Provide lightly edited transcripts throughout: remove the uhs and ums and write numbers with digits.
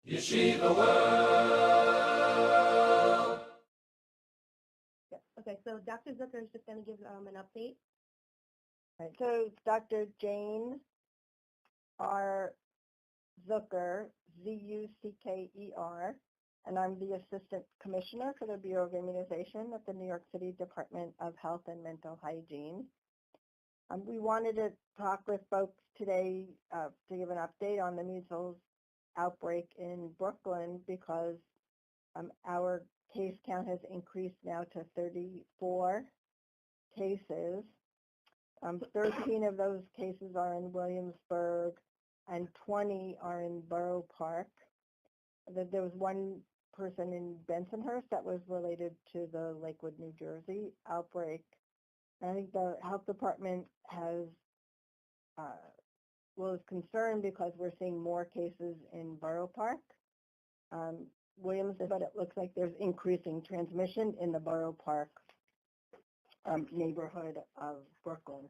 Yeshiva World. Yeah. Okay, so Dr. Zucker is just going to give an update. Right. So Dr. Jane R. Zucker, Z-U-C-K-E-R, and I'm the Assistant Commissioner for the Bureau of Immunization at the New York City Department of Health and Mental Hygiene. We wanted to talk with folks today to give an update on the measles outbreak in Brooklyn because our case count has increased now to 34 cases. 13 of those cases are in Williamsburg and 20 are in Borough Park. There was one person in Bensonhurst that was related to the Lakewood, New Jersey outbreak. And I think the health department was concerned because we're seeing more cases in Borough Park. Williamsburg, but it looks like there's increasing transmission in the Borough Park neighborhood of Brooklyn.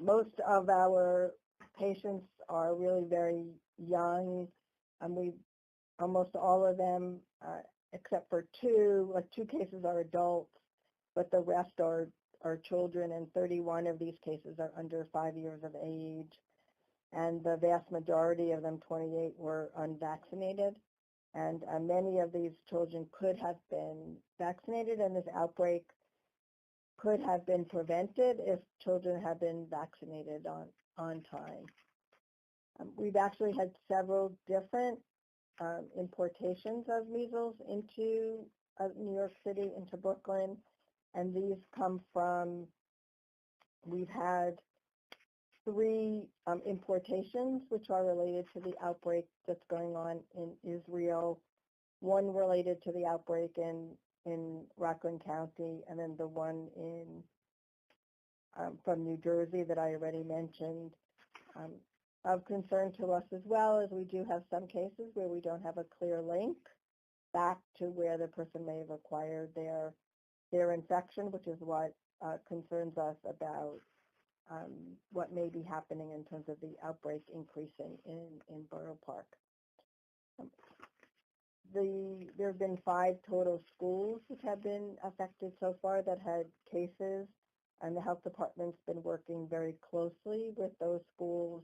Most of our patients are really very young. Almost all of them, except for two cases are adults, but the rest are children, and 31 of these cases are under 5 years of age. And the vast majority of them, 28, were unvaccinated. And many of these children could have been vaccinated, and this outbreak could have been prevented if children had been vaccinated on time. We've actually had several different importations of measles into New York City, into Brooklyn, and these come from, we've had 3 importations which are related to the outbreak that's going on in Israel, one related to the outbreak in Rockland County, and then the one from New Jersey that I already mentioned. Of concern to us as well is we do have some cases where we don't have a clear link back to where the person may have acquired their infection, which is what concerns us about what may be happening in terms of the outbreak increasing in Borough Park. There have been 5 total schools which have been affected so far that had cases, and the health department's been working very closely with those schools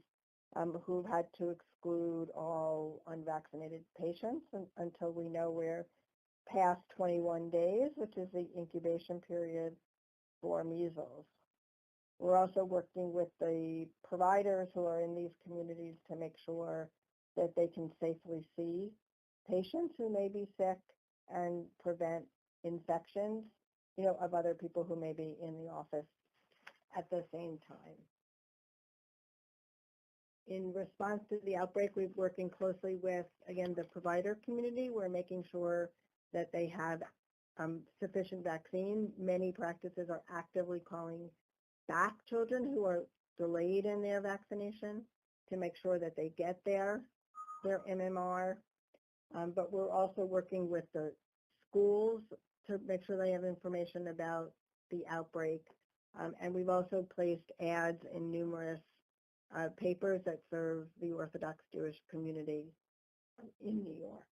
who've had to exclude all unvaccinated patients until we know we're past 21 days, which is the incubation period for measles. We're also working with the providers who are in these communities to make sure that they can safely see patients who may be sick and prevent infections, of other people who may be in the office at the same time. In response to the outbreak, we're working closely with, again, the provider community. We're making sure that they have sufficient vaccine. Many practices are actively calling back children who are delayed in their vaccination to make sure that they get their MMR. But we're also working with the schools to make sure they have information about the outbreak. And we've also placed ads in numerous papers that serve the Orthodox Jewish community in New York.